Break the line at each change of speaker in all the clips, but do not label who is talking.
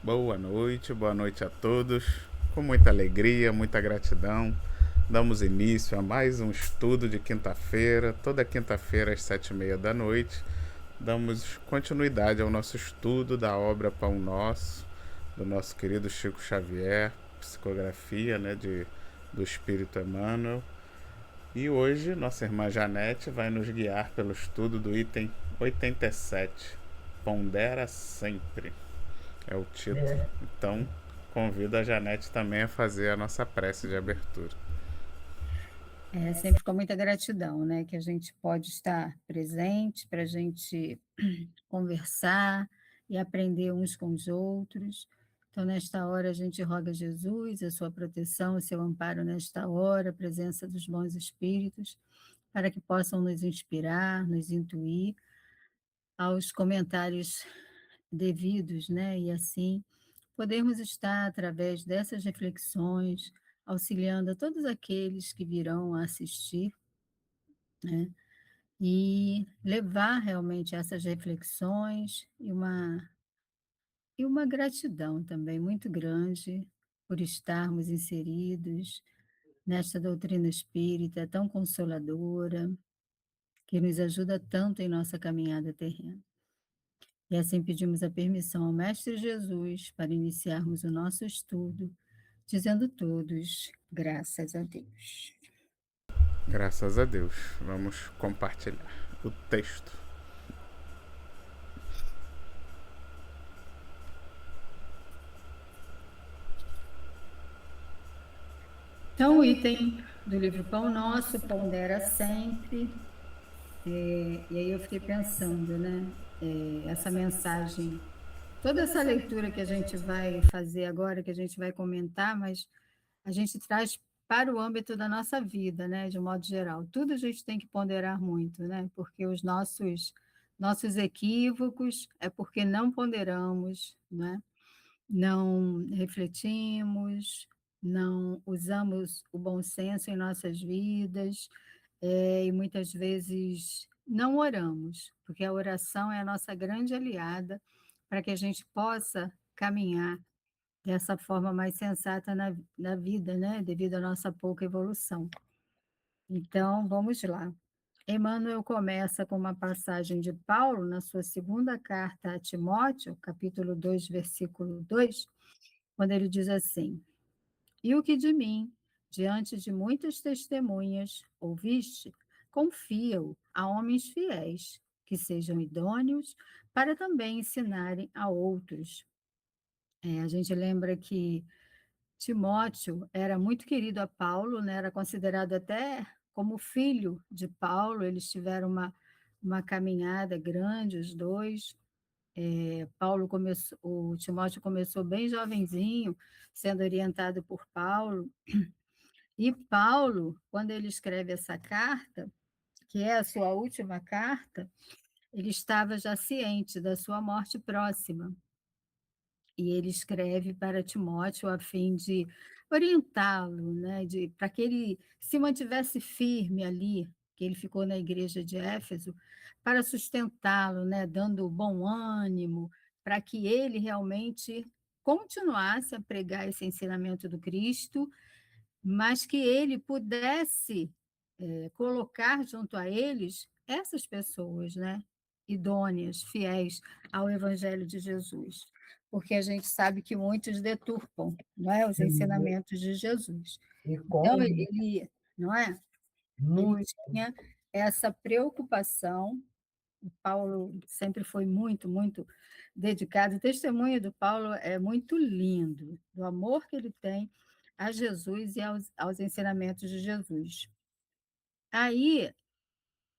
Boa noite a todos. Com muita alegria, muita gratidão, damos início a mais um estudo de quinta-feira. Toda quinta-feira às 7h30 da noite, damos continuidade ao nosso estudo da obra Pão Nosso, do nosso querido Chico Xavier, psicografia, do Espírito Emmanuel. E hoje nossa irmã Janete vai nos guiar pelo estudo do item 87, Pondera Sempre é o título. Então, convido a Janete também a fazer a nossa prece de abertura.
Sempre com muita gratidão, né, que a gente pode estar presente para a gente conversar e aprender uns com os outros. Então, nesta hora, a gente roga a Jesus, a sua proteção, o seu amparo nesta hora, a presença dos bons espíritos, para que possam nos inspirar, nos intuir aos comentários devidos, né, e assim podermos estar, através dessas reflexões, auxiliando a todos aqueles que virão a assistir, né, e levar realmente essas reflexões e uma gratidão também muito grande por estarmos inseridos nesta doutrina espírita tão consoladora, que nos ajuda tanto em nossa caminhada terrena. E assim pedimos a permissão ao Mestre Jesus para iniciarmos o nosso estudo, dizendo todos, graças a Deus.
Graças a Deus. Vamos compartilhar o texto.
Então, o item do livro Pão Nosso, pondera sempre, e aí eu fiquei pensando, né, essa mensagem, toda essa leitura que a gente vai fazer agora, que a gente vai comentar, mas a gente traz para o âmbito da nossa vida, né, de um modo geral. Tudo a gente tem que ponderar muito, né, porque os nossos equívocos é porque não ponderamos, né, não refletimos, não usamos o bom senso em nossas vidas, e muitas vezes não oramos, porque a oração é a nossa grande aliada para que a gente possa caminhar dessa forma mais sensata na vida, né, devido à nossa pouca evolução. Então, vamos lá. Emmanuel começa com uma passagem de Paulo na sua segunda carta a Timóteo, capítulo 2, versículo 2, quando ele diz assim: "E o que de mim, diante de muitas testemunhas, ouviste, confia-o a homens fiéis, que sejam idôneos para também ensinarem a outros." A gente lembra que Timóteo era muito querido a Paulo, né, era considerado até como filho de Paulo, eles tiveram uma caminhada grande, os dois. O Timóteo começou bem jovenzinho, sendo orientado por Paulo, e Paulo, quando ele escreve essa carta, que é a sua última carta, ele estava já ciente da sua morte próxima. E ele escreve para Timóteo a fim de orientá-lo, né, para que ele se mantivesse firme ali, que ele ficou na igreja de Éfeso, para sustentá-lo, né, dando bom ânimo, para que ele realmente continuasse a pregar esse ensinamento do Cristo, mas que ele pudesse, colocar junto a eles essas pessoas, né, idôneas, fiéis ao evangelho de Jesus, porque a gente sabe que muitos deturpam, não é, os
Sim,
ensinamentos de Jesus.
e
Então
como
ele, não é, ele
muito
tinha essa preocupação. O Paulo sempre foi muito, muito dedicado. O testemunho do Paulo é muito lindo, do amor que ele tem a Jesus e aos ensinamentos de Jesus. Aí,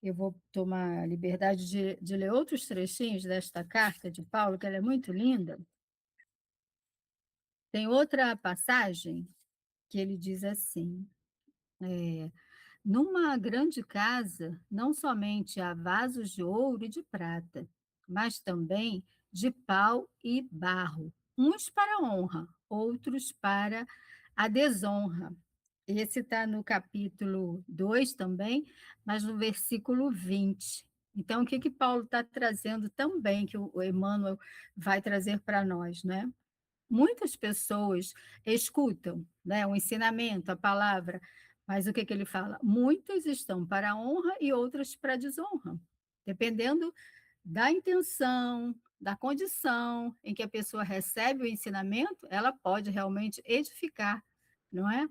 eu vou tomar a liberdade de ler outros trechinhos desta carta de Paulo, que ela é muito linda. Tem outra passagem que ele diz assim: "Numa grande casa, não somente há vasos de ouro e de prata, mas também de pau e barro, uns para a honra, outros para a desonra." Esse está no capítulo 2 também, mas no versículo 20. Então, o que Paulo está trazendo também, que o Emmanuel vai trazer para nós, né? Muitas pessoas escutam, né, o ensinamento, a palavra, mas o que que ele fala? Muitas estão para a honra e outras para a desonra, dependendo da intenção, da condição em que a pessoa recebe o ensinamento, ela pode realmente edificar, não é?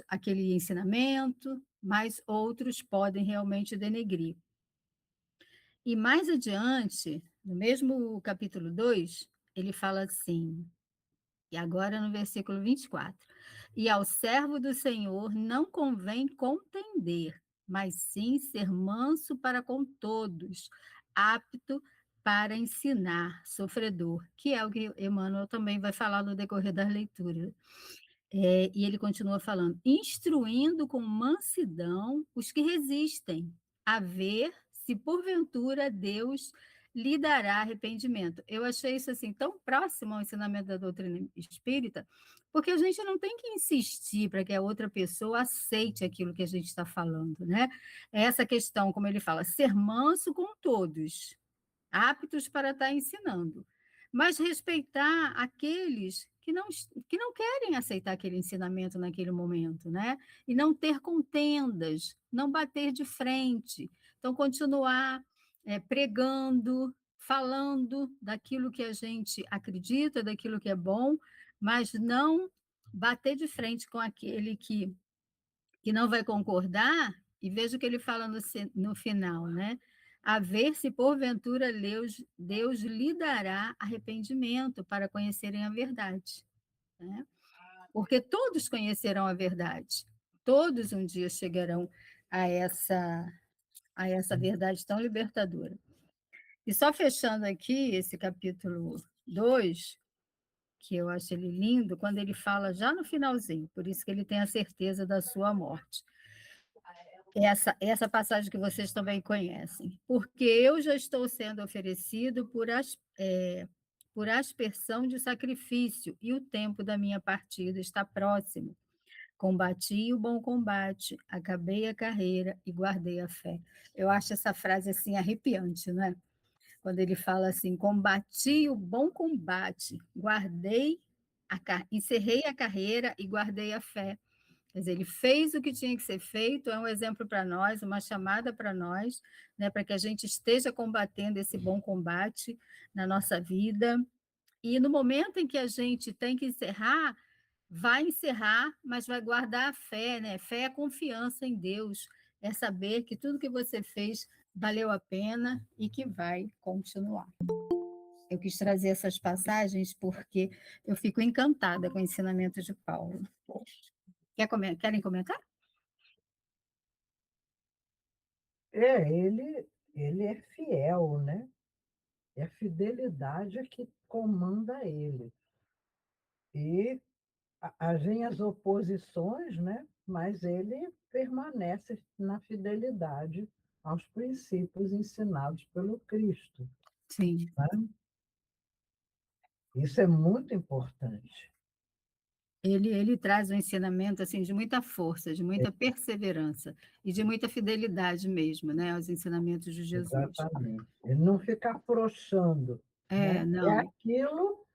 Aquele ensinamento, mas outros podem realmente denegrir. E mais adiante, no mesmo capítulo 2, ele fala assim, e agora no versículo 24: E ao servo do Senhor não convém contender, mas sim ser manso para com todos, apto para ensinar, sofredor, que é o que Emmanuel também vai falar no decorrer das leituras. E ele continua falando: instruindo com mansidão os que resistem, a ver se porventura Deus lhe dará arrependimento. Eu achei isso assim tão próximo ao ensinamento da doutrina espírita, porque a gente não tem que insistir para que a outra pessoa aceite aquilo que a gente está falando, né? É essa questão, como ele fala, ser manso com todos, aptos para estar ensinando, mas respeitar aqueles que não querem aceitar aquele ensinamento naquele momento, né? E não ter contendas, não bater de frente. Então, continuar pregando, falando daquilo que a gente acredita, daquilo que é bom, mas não bater de frente com aquele que não vai concordar, e veja o que ele fala no final, né? A ver se porventura Deus lhe dará arrependimento para conhecerem a verdade. Né? Porque todos conhecerão a verdade, todos um dia chegarão a essa verdade tão libertadora. E só fechando aqui esse capítulo 2, que eu acho ele lindo, quando ele fala já no finalzinho, por isso que ele tem a certeza da sua morte. Essa passagem que vocês também conhecem. Porque eu já estou sendo oferecido por aspersão de sacrifício, e o tempo da minha partida está próximo. Combati o bom combate, acabei a carreira e guardei a fé. Eu acho essa frase assim arrepiante, né? Quando ele fala assim: combati o bom combate, encerrei a carreira e guardei a fé. Quer dizer, ele fez o que tinha que ser feito, é um exemplo para nós, uma chamada para nós, né, para que a gente esteja combatendo esse bom combate na nossa vida. E no momento em que a gente tem que encerrar, vai encerrar, mas vai guardar a fé, né? Fé é a confiança em Deus, é saber que tudo que você fez valeu a pena e que vai continuar. Eu quis trazer essas passagens porque eu fico encantada com o ensinamento de Paulo. Querem comentar?
Ele é fiel, né? É a fidelidade que comanda ele. E agem as oposições, né? Mas ele permanece na fidelidade aos princípios ensinados pelo Cristo.
Sim.
Né? Isso é muito importante.
Ele traz um ensinamento assim de muita força, de muita perseverança e de muita fidelidade mesmo, né, aos ensinamentos de Jesus.
Exatamente. Ele não fica afrouxando, né? É
Não,
aquilo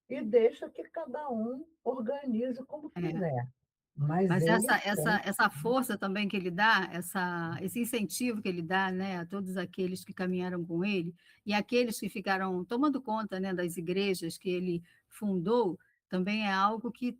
e deixa que cada um organize como quiser. Mas
mas
ele tem.
essa força também que ele dá, esse incentivo que ele dá, né, a todos aqueles que caminharam com ele e aqueles que ficaram tomando conta, né, das igrejas que ele fundou, também é algo que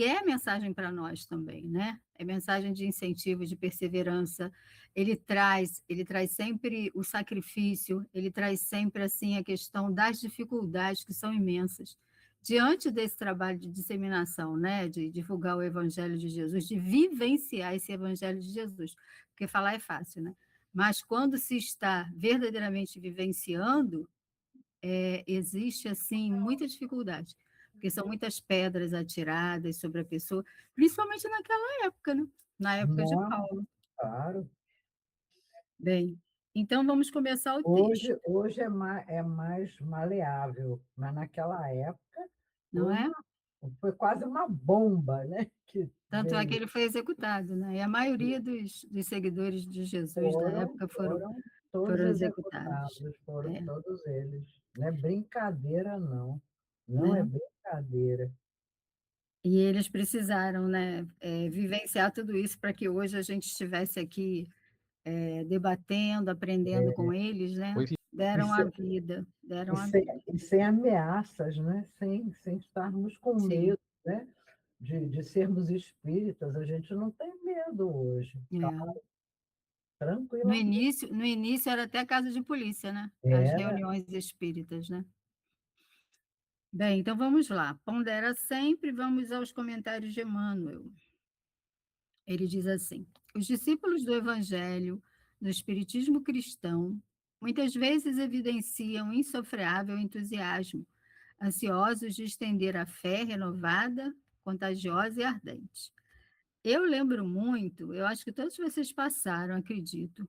é mensagem para nós também, né? É mensagem de incentivo, de perseverança. Ele traz sempre o sacrifício, ele traz sempre assim a questão das dificuldades que são imensas diante desse trabalho de disseminação, né, de divulgar o Evangelho de Jesus, de vivenciar esse Evangelho de Jesus, porque falar é fácil, né? Mas quando se está verdadeiramente vivenciando, existe assim muita dificuldade, porque são muitas pedras atiradas sobre a pessoa, principalmente naquela época, né? Na época de
Não,
Paulo.
claro.
Bem, então vamos começar o texto,
Hoje é mais maleável, mas naquela época
não é?
foi quase uma bomba, né? Que
Tanto é que
veio.
ele foi executado, né? E a maioria dos seguidores de Jesus da
Foram,
época
foram todos
foram executados.
executados, foram
É,
todos eles. Não é brincadeira, não. Não é
né?
brincadeira. brincadeira.
E eles precisaram, né, vivenciar tudo isso para que hoje a gente estivesse aqui, debatendo, aprendendo com eles, né.
E
Deram a
sem
vida,
e
deram a
sem
vida.
e sem ameaças, né, sem estarmos com
Sim,
medo, né, de sermos espíritas, a gente não tem medo hoje, tá
é.
tranquilamente.
No início era até casa de polícia, né, as
Era
reuniões espíritas, né. Bem, então vamos lá, pondera sempre, vamos aos comentários de Emmanuel. Ele diz assim: os discípulos do Evangelho, no Espiritismo cristão, muitas vezes evidenciam insofreável entusiasmo, ansiosos de estender a fé renovada, contagiosa e ardente. Eu lembro muito, eu acho que todos vocês passaram, acredito,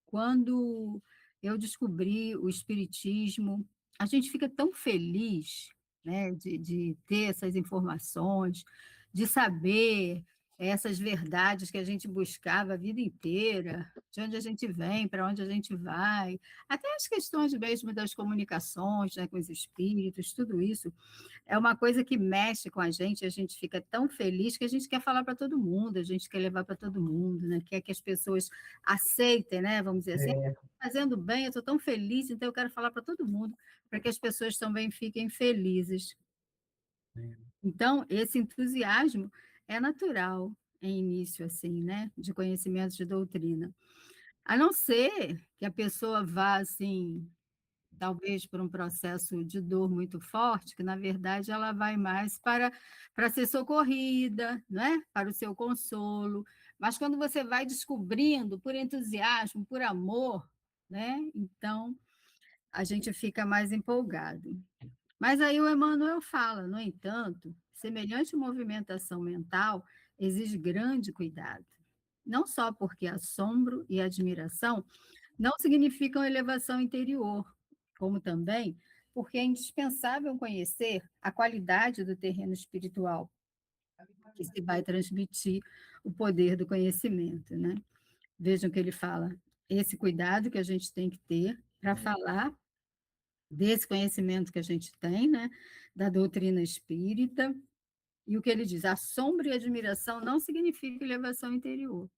quando eu descobri o espiritismo, a gente fica tão feliz, né, de ter essas informações, de saber essas verdades que a gente buscava a vida inteira, de onde a gente vem, para onde a gente vai, até as questões mesmo das comunicações, né, com os espíritos, tudo isso é uma coisa que mexe com a gente fica tão feliz que a gente quer falar para todo mundo, a gente quer levar para todo mundo, né? Quer que as pessoas aceitem, né? Vamos dizer assim,
é,
fazendo bem, eu estou tão feliz, então eu quero falar para todo mundo, para que as pessoas também fiquem felizes. Então, esse entusiasmo é natural em início, assim, né? De conhecimento de doutrina. A não ser que a pessoa vá, assim, talvez por um processo de dor muito forte, que na verdade ela vai mais para ser socorrida, né? Para o seu consolo. Mas quando você vai descobrindo por entusiasmo, por amor, né? Então a gente fica mais empolgado. Mas aí o Emmanuel fala, no entanto, semelhante movimentação mental exige grande cuidado, não só porque assombro e admiração não significam elevação interior, como também porque é indispensável conhecer a qualidade do terreno espiritual que se vai transmitir o poder do conhecimento, né? Vejam que ele fala, esse cuidado que a gente tem que ter para falar desse conhecimento que a gente tem, né, da doutrina espírita, e o que ele diz, assombro e admiração não significa elevação interior.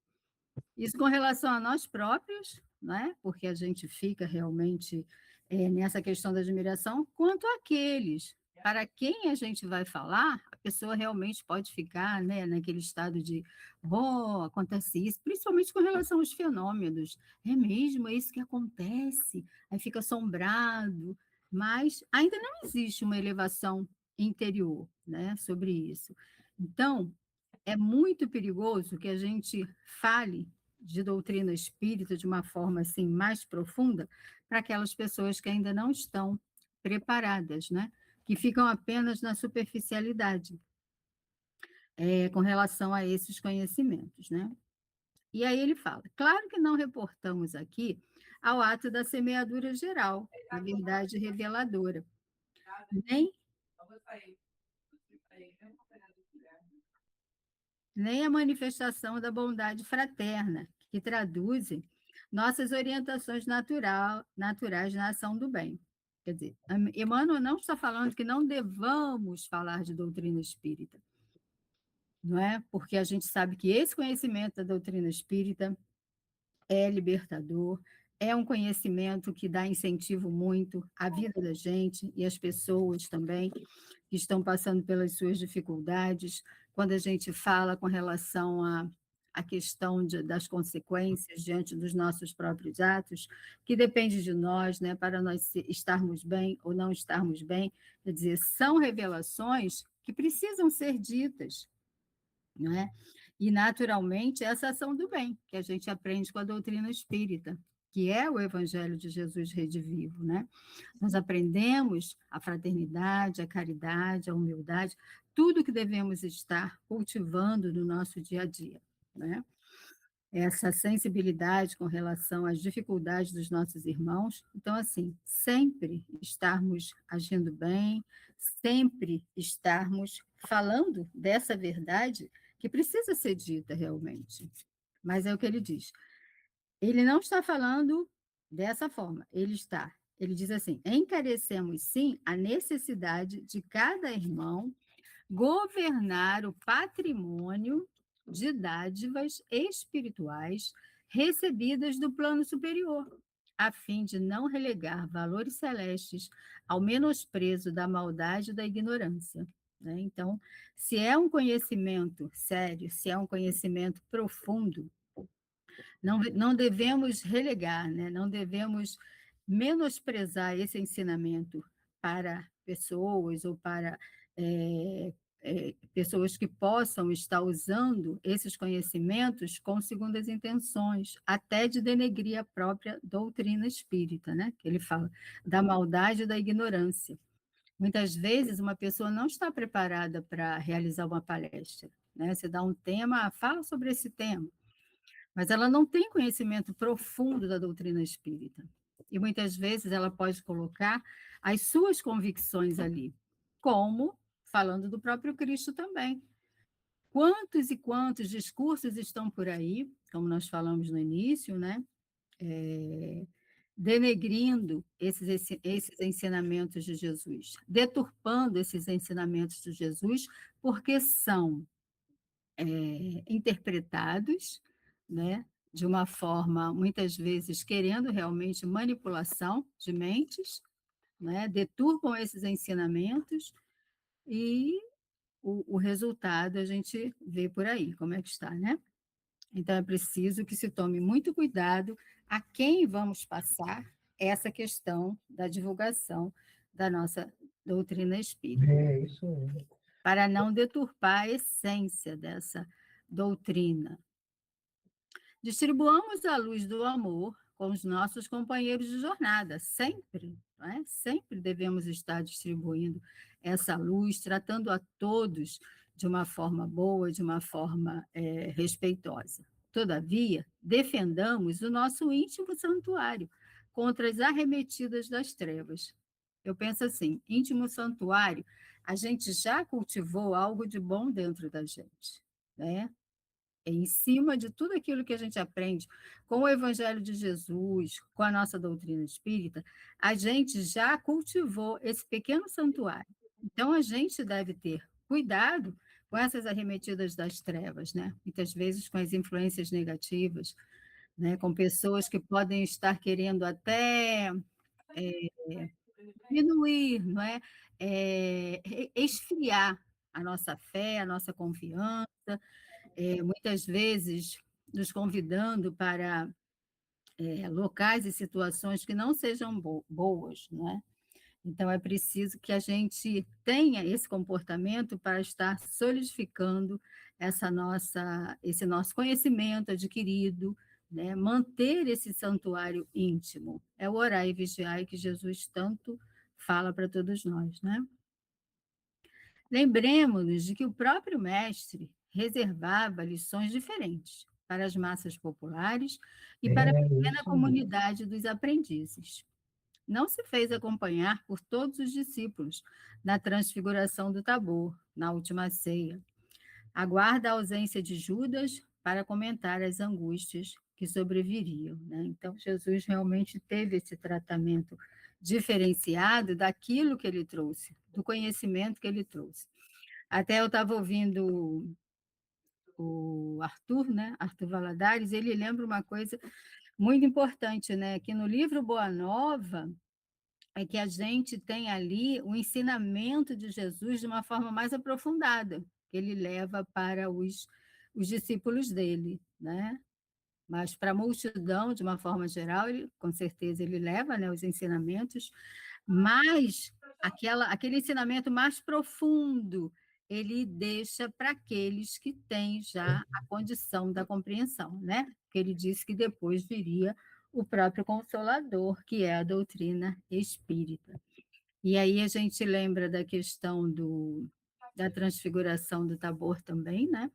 Isso com relação a nós próprios, né? Porque a gente fica realmente nessa questão da admiração, quanto àqueles para quem a gente vai falar, a pessoa realmente pode ficar, né, naquele estado de, oh, acontece isso, principalmente com relação aos fenômenos. É mesmo, é isso que acontece, aí fica assombrado, mas ainda não existe uma elevação interior, né, sobre isso. Então, é muito perigoso que a gente fale de doutrina espírita de uma forma assim mais profunda para aquelas pessoas que ainda não estão preparadas, né? Que ficam apenas na superficialidade com relação a esses conhecimentos, né? E aí ele fala, claro que não reportamos aqui ao ato da semeadura geral, da verdade reveladora, nem nem a manifestação da bondade fraterna, que traduzem nossas orientações naturais na ação do bem. Quer dizer, Emmanuel não está falando que não devamos falar de doutrina espírita, não é? Porque a gente sabe que esse conhecimento da doutrina espírita é libertador, é um conhecimento que dá incentivo muito à vida da gente e às pessoas também que estão passando pelas suas dificuldades. Quando a gente fala com relação à questão das consequências diante dos nossos próprios atos, que depende de nós, né, para nós estarmos bem ou não estarmos bem, quer dizer, são revelações que precisam ser ditas, não é? E, naturalmente, essa ação do bem, que a gente aprende com a doutrina espírita, que é o Evangelho de Jesus Redivivo, né? Nós aprendemos a fraternidade, a caridade, a humildade, tudo que devemos estar cultivando no nosso dia a dia, né? Essa sensibilidade com relação às dificuldades dos nossos irmãos. Então, assim, sempre estarmos agindo bem, sempre estarmos falando dessa verdade que precisa ser dita realmente. Mas é o que ele diz. Ele não está falando dessa forma, ele está Ele diz assim: encarecemos sim a necessidade de cada irmão governar o patrimônio de dádivas espirituais recebidas do plano superior, a fim de não relegar valores celestes ao menosprezo da maldade e da ignorância. Né? Então, se é um conhecimento sério, se é um conhecimento profundo, não devemos relegar, né? Não devemos menosprezar esse ensinamento para pessoas ou para pessoas que possam estar usando esses conhecimentos com segundas intenções, até de denegrir a própria doutrina espírita, né? Que ele fala da maldade e da ignorância. Muitas vezes uma pessoa não está preparada para realizar uma palestra, né? Você dá um tema, fala sobre esse tema, mas ela não tem conhecimento profundo da doutrina espírita. E muitas vezes ela pode colocar as suas convicções ali, como falando do próprio Cristo também. Quantos e quantos discursos estão por aí, como nós falamos no início, né? Denegrindo esses ensinamentos de Jesus, deturpando esses ensinamentos de Jesus, porque são interpretados, né, de uma forma, muitas vezes, querendo realmente manipulação de mentes, né, deturpam esses ensinamentos e o resultado a gente vê por aí, como é que está, né? Então, é preciso que se tome muito cuidado a quem vamos passar essa questão da divulgação da nossa doutrina espírita,
É isso mesmo.
para não deturpar a essência dessa doutrina. Distribuamos a luz do amor com os nossos companheiros de jornada, sempre, não é? Sempre devemos estar distribuindo essa luz, tratando a todos de uma forma boa, de uma forma respeitosa. Todavia, defendamos o nosso íntimo santuário contra as arremetidas das trevas. Eu penso assim, íntimo santuário, a gente já cultivou algo de bom dentro da gente, né? Em cima de tudo aquilo que a gente aprende com o Evangelho de Jesus, com a nossa doutrina espírita, a gente já cultivou esse pequeno santuário. Então, a gente deve ter cuidado com essas arremetidas das trevas, né? Muitas vezes com as influências negativas, né? Com pessoas que podem estar querendo até diminuir, não é? Esfriar a nossa fé, a nossa confiança, muitas vezes nos convidando para locais e situações que não sejam boas, não é? Então, é preciso que a gente tenha esse comportamento para estar solidificando esse nosso conhecimento adquirido, né? Manter esse santuário íntimo. É o orar e vigiar que Jesus tanto fala para todos nós, né? Lembremos-nos de que o próprio mestre reservava lições diferentes para as massas populares e para a
É
pequena
isso mesmo.
comunidade dos aprendizes. Não se fez acompanhar por todos os discípulos na transfiguração do Tabor, na última ceia. Aguarda a ausência de Judas para comentar as angústias que sobreviriam. Né? Então, Jesus realmente teve esse tratamento diferenciado daquilo que ele trouxe, do conhecimento que ele trouxe. Até eu estava ouvindo o Arthur, né? Arthur Valadares, ele lembra uma coisa muito importante, né? Que no livro Boa Nova é que a gente tem ali o ensinamento de Jesus de uma forma mais aprofundada, que ele leva para os discípulos dele, né? Mas para a multidão, de uma forma geral, ele, com certeza ele leva, né, os ensinamentos, mas aquele ensinamento mais profundo, ele deixa para aqueles que têm já a condição da compreensão, né? Porque ele disse que depois viria o próprio Consolador, que é a doutrina espírita. E aí a gente lembra da questão da transfiguração do Tabor também, né?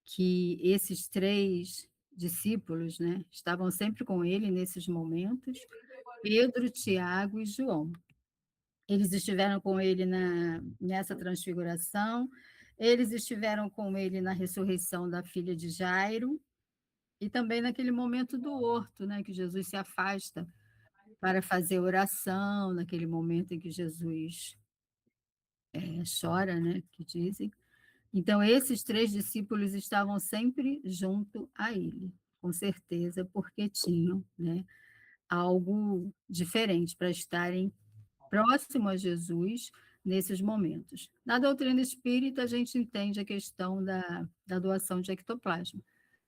Que esses três discípulos, né, estavam sempre com ele nesses momentos, Pedro, Tiago e João. Eles estiveram com ele nessa transfiguração, eles estiveram com ele na ressurreição da filha de Jairo, e também naquele momento do horto, né, que Jesus se afasta para fazer oração naquele momento em que Jesus chora, né, que dizem. Então, esses 3 discípulos estavam sempre junto a ele, com certeza, porque tinham, né, algo diferente para estarem próximo a Jesus nesses momentos. Na doutrina espírita, a gente entende a questão da doação de ectoplasma.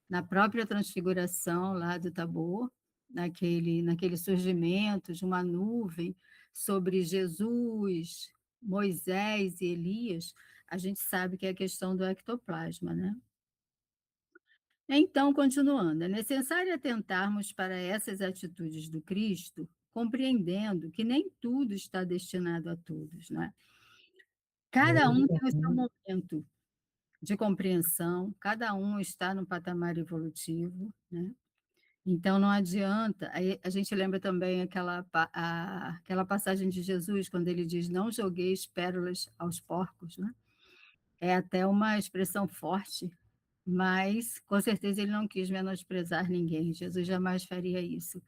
Na própria transfiguração lá do Tabor, naquele surgimento de uma nuvem sobre Jesus, Moisés e Elias, a gente sabe que é a questão do ectoplasma, né? Então, continuando, é necessário atentarmos para essas atitudes do Cristo, compreendendo que nem tudo está destinado a todos, né? Cada um tem o seu momento de compreensão, cada um está no patamar evolutivo, né? Então não adianta. Aí a gente lembra também aquela passagem de Jesus, quando ele diz: Não jogueis pérolas aos porcos, né? É até uma expressão forte, mas com certeza ele não quis menosprezar ninguém. Jesus jamais faria isso.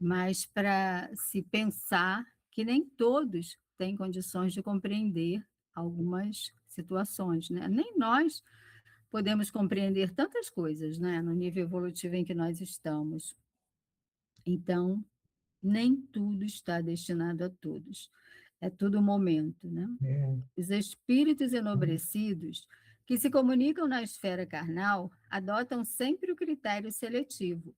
Mas para se pensar que nem todos têm condições de compreender algumas situações, né? Nem nós podemos compreender tantas coisas, né? No nível evolutivo em que nós estamos. Então, nem tudo está destinado a todos. É tudo momento, né? Os espíritos enobrecidos que se comunicam na esfera carnal adotam sempre o critério seletivo,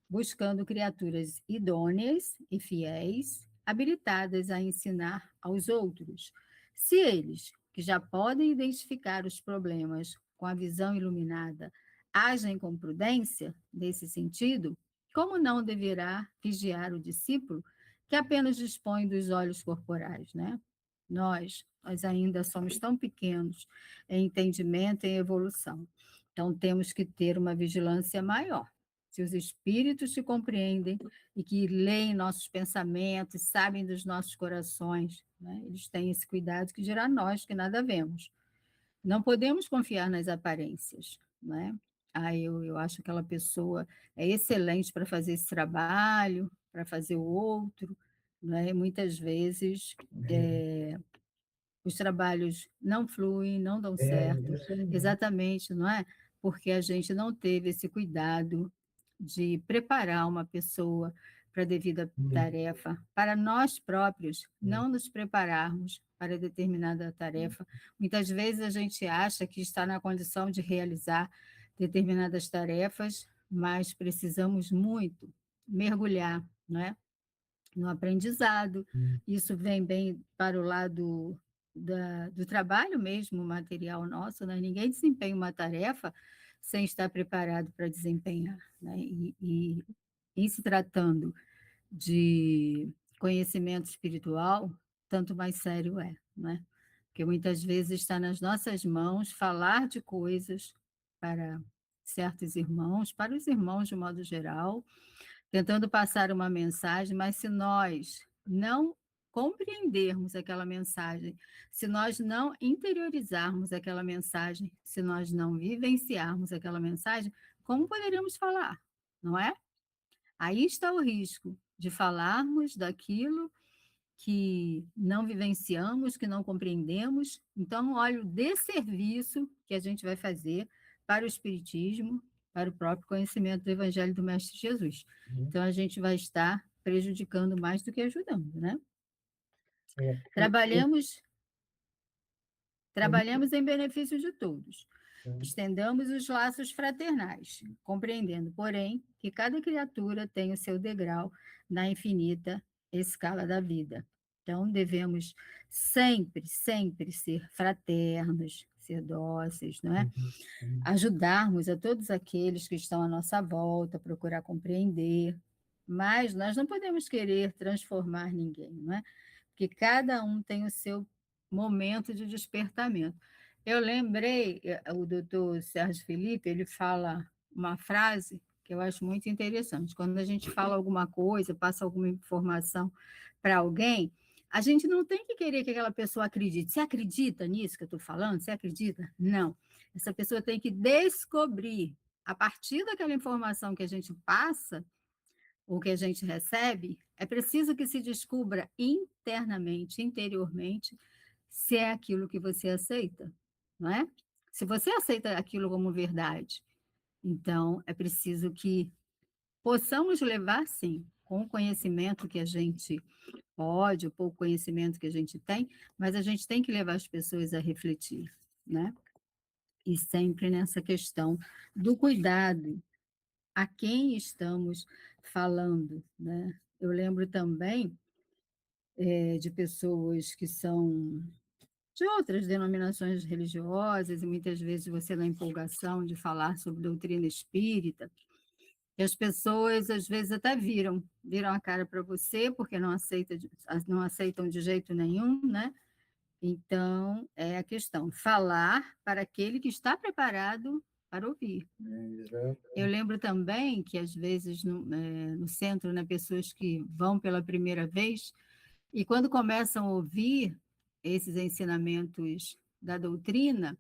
buscando criaturas idôneas e fiéis, habilitadas a ensinar aos outros. Se eles, que já podem identificar os problemas com a visão iluminada, agem com prudência nesse sentido, como não deverá vigiar o discípulo que apenas dispõe dos olhos corporais, né? Nós ainda somos tão pequenos em entendimento e em evolução. Então, temos que ter uma vigilância maior. Se os espíritos te compreendem e que leem nossos pensamentos, sabem dos nossos corações, né? Eles têm esse cuidado que dirá nós que nada vemos. Não podemos confiar nas aparências, né? Eu acho que aquela pessoa é excelente para fazer esse trabalho, para fazer o outro, né? E muitas vezes os trabalhos não fluem, não dão certo, exatamente, não é? Porque a gente não teve esse cuidado de preparar uma pessoa para a devida tarefa, para nós próprios não nos prepararmos para determinada tarefa. Muitas vezes a gente acha que está na condição de realizar determinadas tarefas, mas precisamos muito mergulhar, não é? No aprendizado. Isso vem bem para o lado do trabalho mesmo, material nosso, né? Ninguém desempenha uma tarefa sem estar preparado para desempenhar, né? E em se tratando de conhecimento espiritual, tanto mais sério é, né? Porque muitas vezes está nas nossas mãos falar de coisas para certos irmãos, para os irmãos de modo geral, tentando passar uma mensagem, mas se nós não compreendermos aquela mensagem, se nós não interiorizarmos aquela mensagem, se nós não vivenciarmos aquela mensagem, como poderíamos falar, não é? Aí está o risco de falarmos daquilo que não vivenciamos, que não compreendemos. Então, olha o desserviço que a gente vai fazer para o Espiritismo, para o próprio conhecimento do Evangelho do Mestre Jesus. Então, a gente vai estar prejudicando mais do que ajudando, né? Trabalhemos em benefício de todos. Estendamos os laços fraternais, compreendendo, porém, que cada criatura tem o seu degrau na infinita escala da vida. Então, devemos sempre, sempre ser fraternos, ser dóceis, não é? Ajudarmos a todos aqueles que estão à nossa volta, procurar compreender, mas nós não podemos querer transformar ninguém, não é? Porque cada um tem o seu momento de despertamento. Eu lembrei, o doutor Sérgio Felipe, ele fala uma frase que eu acho muito interessante. Quando a gente fala alguma coisa, passa alguma informação para alguém, a gente não tem que querer que aquela pessoa acredite. Você acredita nisso que eu estou falando? Você acredita? Não. Essa pessoa tem que descobrir, a partir daquela informação que a gente passa, o que a gente recebe, é preciso que se descubra internamente, interiormente, se é aquilo que você aceita, não é? Se você aceita aquilo como verdade, então é preciso que possamos levar, sim, com o conhecimento que a gente pode, o pouco conhecimento que a gente tem, mas a gente tem que levar as pessoas a refletir, né? E sempre nessa questão do cuidado a quem estamos falando, né? Eu lembro também de pessoas que são de outras denominações religiosas, e muitas vezes você na empolgação de falar sobre doutrina espírita, e as pessoas às vezes até viram a cara para você, porque não aceitam de jeito nenhum, né? Então, é a questão, falar para aquele que está preparado para ouvir. Eu lembro também que, às vezes, no centro, né, pessoas que vão pela primeira vez, e quando começam a ouvir esses ensinamentos da doutrina,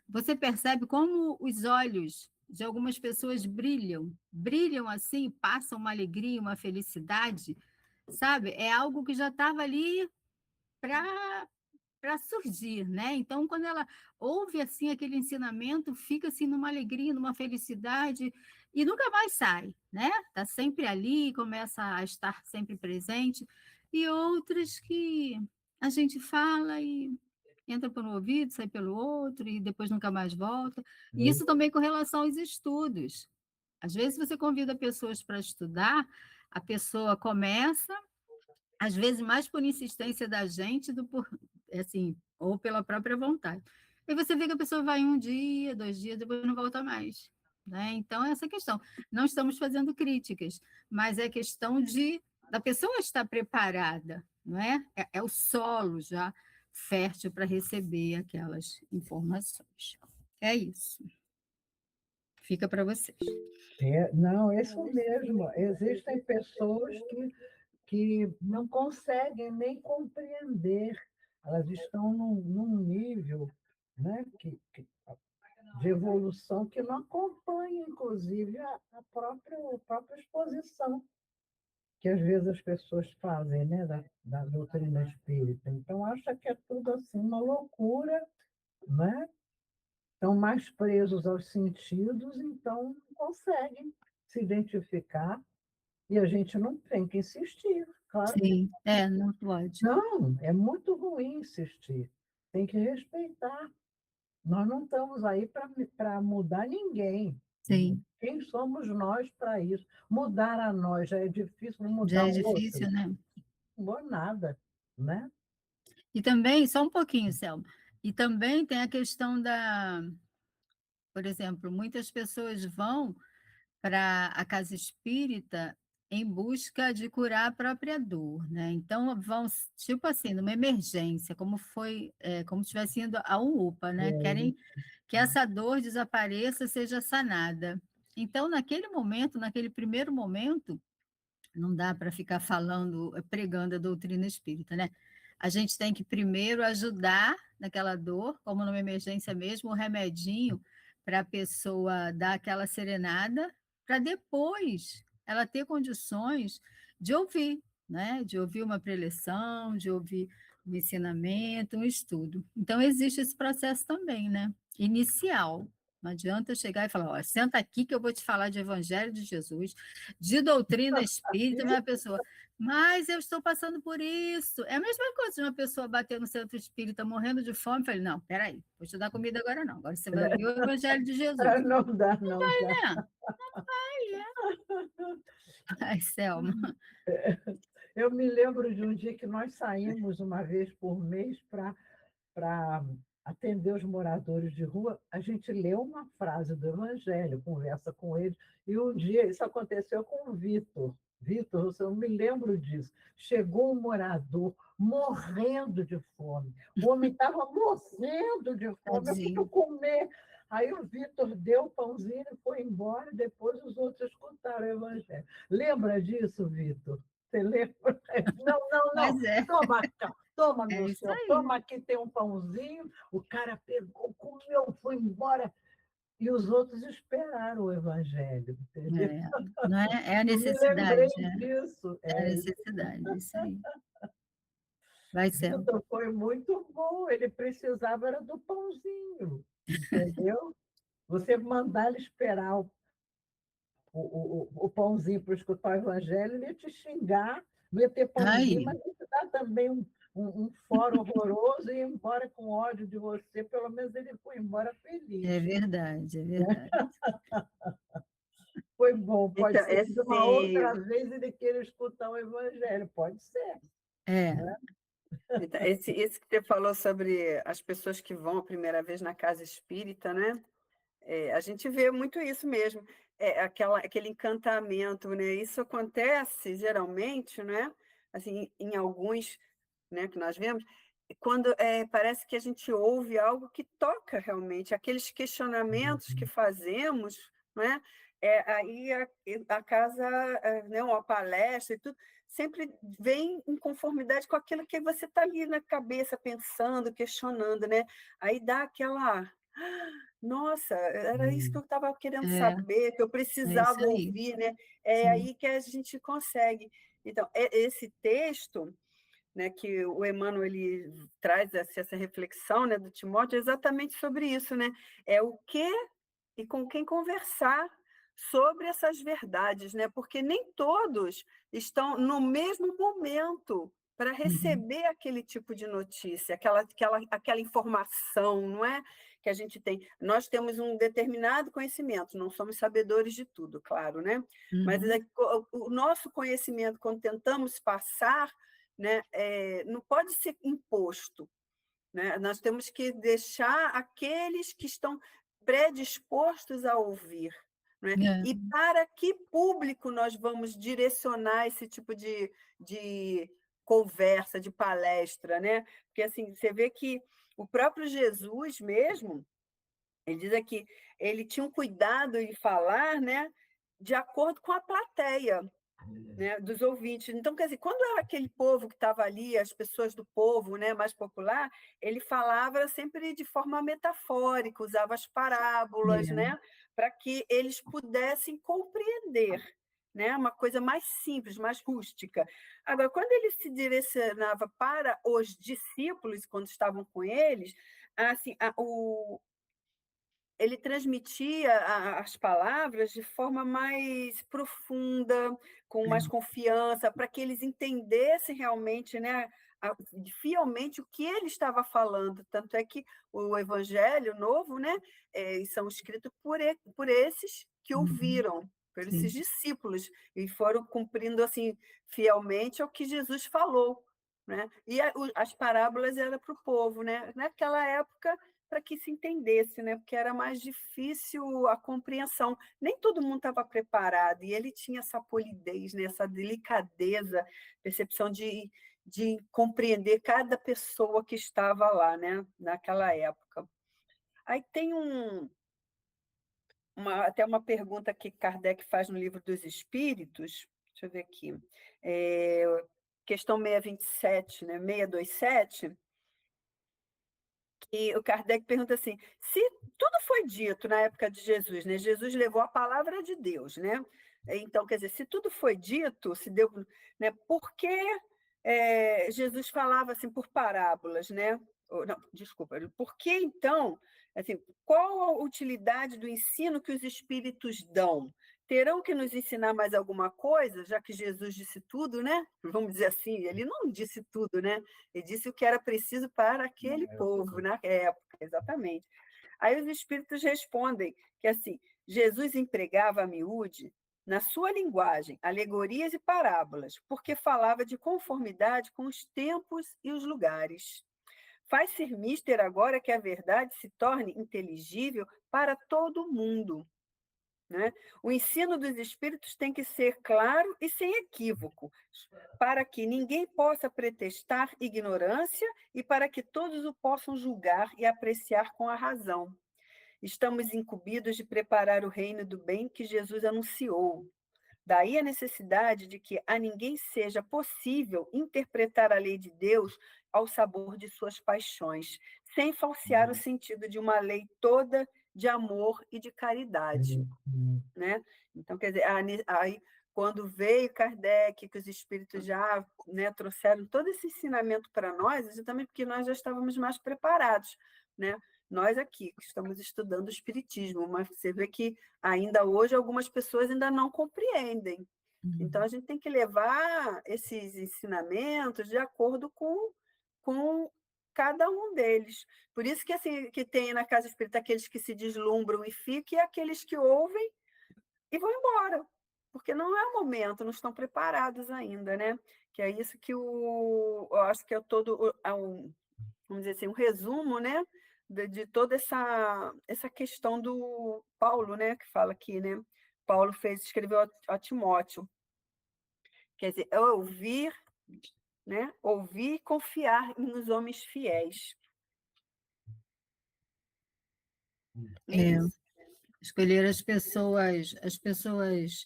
você percebe como os olhos de algumas pessoas brilham assim, passam uma alegria, uma felicidade, sabe? É algo que já estava ali para surgir, né? Então, quando ela ouve assim aquele ensinamento, fica assim numa alegria, numa felicidade e nunca mais sai, né? Tá sempre ali, começa a estar sempre presente. E outras que a gente fala e entra por um ouvido, sai pelo outro e depois nunca mais volta. E isso também com relação aos estudos. Às vezes você convida pessoas para estudar, a pessoa começa às vezes mais por insistência da gente do por, assim, ou pela própria vontade. E você vê que a pessoa vai um dia, 2 dias, depois não volta mais. Né? Então, é essa questão. Não estamos fazendo críticas, mas é questão da pessoa estar preparada, não é? É o solo já fértil para receber aquelas informações. É isso. Fica para vocês.
Não, é isso mesmo. Existem pessoas que não conseguem nem compreender. Elas estão num nível, né, de evolução que não acompanha, inclusive, a própria exposição que às vezes as pessoas fazem, né, da doutrina espírita. Então, acha que é tudo assim uma loucura, né? Estão mais presos aos sentidos, então não conseguem se identificar, e a gente não tem que insistir, claro que
Sim, não pode.
não, é muito ruim insistir, tem que respeitar. Nós não estamos aí para mudar ninguém.
Sim,
Quem somos nós para isso? Mudar a nós já é difícil, vamos
já
mudar
é
o outro?
difícil, né?
Não vou nada, né?
E também, só um pouquinho, Selma, e também tem a questão por exemplo, muitas pessoas vão para a casa espírita em busca de curar a própria dor, né? Então vão, tipo assim, numa emergência, como se estivesse indo a um UPA, né? Querem que essa dor desapareça, seja sanada. Então, naquele momento, naquele primeiro momento, não dá para ficar falando, pregando a doutrina espírita, né? A gente tem que primeiro ajudar naquela dor, como numa emergência mesmo, o remedinho para a pessoa dar aquela serenada, para depois ela ter condições de ouvir, né? De ouvir uma preleção, de ouvir um ensinamento, um estudo. Então, existe esse processo também, né? Inicial. Não adianta chegar e falar, ó, senta aqui que eu vou te falar de Evangelho de Jesus, de doutrina espírita, uma pessoa, mas eu estou passando por isso. É a mesma coisa de uma pessoa bater no centro espírita morrendo de fome. Eu falei, não, peraí, vou te dar comida agora não. Agora você vai ouvir o Evangelho de Jesus.
Não dá, não dá.
Né? Ai, Selma.
Eu me lembro de um dia que nós saímos uma vez por mês para atender os moradores de rua. A gente lê uma frase do Evangelho, conversa com eles, e um dia isso aconteceu com o Vitor. Vitor, eu me lembro disso. Chegou um morador morrendo de fome. O homem estava morrendo de fome, eu
Tadinho.
fui comer. Aí o Vitor deu o pãozinho e foi embora, depois os outros escutaram o Evangelho. Lembra disso, Vitor? Você lembra? Não, não, não.
Mas é,
Toma, toma,
é
meu
isso
senhor,
aí.
toma aqui, tem um pãozinho. O cara pegou, comeu, foi embora. e os outros esperaram o evangelho, entendeu?
Não é, é a
Eu me lembrei
necessidade, né?
disso.
É a necessidade, isso aí. Vai ser.
Então, foi muito bom. Ele precisava era do pãozinho, entendeu? Você mandar ele esperar o pãozinho para escutar o evangelho, ele ia te xingar, não ia ter pãozinho,
Aí,
mas ia te dar também um fora horroroso e ir embora com ódio de você. Pelo menos ele foi embora
é
feliz.
verdade, é verdade.
Foi bom, pode
Então,
ser que de uma outra vez ele queira escutar o evangelho, pode ser.
É,
então, esse que você falou sobre as pessoas que vão a primeira vez na casa espírita, né? A gente vê muito isso mesmo, aquele encantamento, né? Isso acontece geralmente, né? Assim, em alguns, né, que nós vemos, quando parece que a gente ouve algo que toca realmente, aqueles questionamentos que fazemos, né? Aí a casa, né, uma palestra e tudo, sempre vem em conformidade com aquilo que você está ali na cabeça, pensando, questionando, né? Aí dá aquela. Nossa, era isso que eu estava querendo
é,
saber, que eu
é isso
precisava
aí.
ouvir, né? É
Sim.
aí que a gente consegue. Então, esse texto, né, que o Emmanuel ele traz essa reflexão, né, do Timóteo, é exatamente sobre isso, né? É o que e com quem conversar sobre essas verdades, né? Porque nem todos estão no mesmo momento para
Uhum.
receber aquele tipo de notícia, aquela informação, não é? Que a gente tem. Nós temos um determinado conhecimento, não somos sabedores de tudo, claro, né? Mas
Uhum.
o nosso conhecimento, quando tentamos passar, né, não pode ser imposto, né? Nós temos que deixar aqueles que estão predispostos a ouvir, né?
É,
E para que público nós vamos direcionar esse tipo de conversa, de palestra, né? Porque assim, você vê que o próprio Jesus mesmo, ele diz aqui, ele tinha um cuidado em falar, né, de acordo com a plateia, né, dos ouvintes. Então, quer dizer, quando era aquele povo que estava ali, as pessoas do povo, né, mais popular, ele falava sempre de forma metafórica, usava as parábolas,
é.
né, para que eles pudessem compreender, né, uma coisa mais simples, mais rústica. Agora, quando ele se direcionava para os discípulos, quando estavam com eles, assim, ele transmitia as palavras de forma mais profunda, com mais confiança, para que eles entendessem realmente, né, fielmente o que ele estava falando. Tanto é que o Evangelho Novo, né, são escritos por esses que
Uhum.
ouviram, por esses
Sim.
discípulos, e foram cumprindo assim fielmente ao que Jesus falou. Né? E as parábolas eram para o povo, né? Naquela época para que se entendesse, né? Porque era mais difícil a compreensão. Nem todo mundo estava preparado, e ele tinha essa polidez, né? Essa delicadeza, percepção de compreender cada pessoa que estava lá, né? Naquela época. Aí tem até uma pergunta que Kardec faz no Livro dos Espíritos, deixa eu ver aqui, questão 627, né? 627, e o Kardec pergunta assim: se tudo foi dito na época de Jesus, né? Jesus levou a palavra de Deus, né? Então, quer dizer, se tudo foi dito, se deu, né? Por que Jesus falava assim por parábolas, né? Não, desculpa. Por que então, assim, qual a utilidade do ensino que os espíritos dão? Terão que nos ensinar mais alguma coisa, já que Jesus disse tudo, né? Vamos dizer assim, ele não disse tudo, né? Ele disse o que era preciso para aquele povo na época, exatamente. Aí os espíritos respondem que assim, Jesus empregava a miúde na sua linguagem, alegorias e parábolas, porque falava de conformidade com os tempos e os lugares. Faz ser mister agora que a verdade se torne inteligível para todo mundo. Né? O ensino dos espíritos tem que ser claro e sem equívoco, para que ninguém possa pretextar ignorância e para que todos o possam julgar e apreciar com a razão. Estamos incumbidos de preparar o reino do bem que Jesus anunciou. Daí a necessidade de que a ninguém seja possível interpretar a lei de Deus ao sabor de suas paixões, sem falsear o sentido de uma lei toda de amor e de caridade, né? Então, quer dizer, aí, quando veio Kardec, que os espíritos já, né, trouxeram todo esse ensinamento para nós, exatamente porque nós já estávamos mais preparados, né? Nós aqui, que estamos estudando o espiritismo, mas você vê que ainda hoje algumas pessoas ainda não compreendem. Então, a gente tem que levar esses ensinamentos de acordo com cada um deles. Por isso que, assim, que tem na casa espírita aqueles que se deslumbram e ficam, e aqueles que ouvem e vão embora, porque não é o momento, não estão preparados ainda, né? Que é isso que eu acho que é todo, vamos dizer assim, um resumo, né? De toda essa questão do Paulo, né? Que fala aqui, né? Paulo escreveu a Timóteo. Quer dizer, é ouvir, né? Ouvir e confiar nos homens fiéis.
É, escolher as pessoas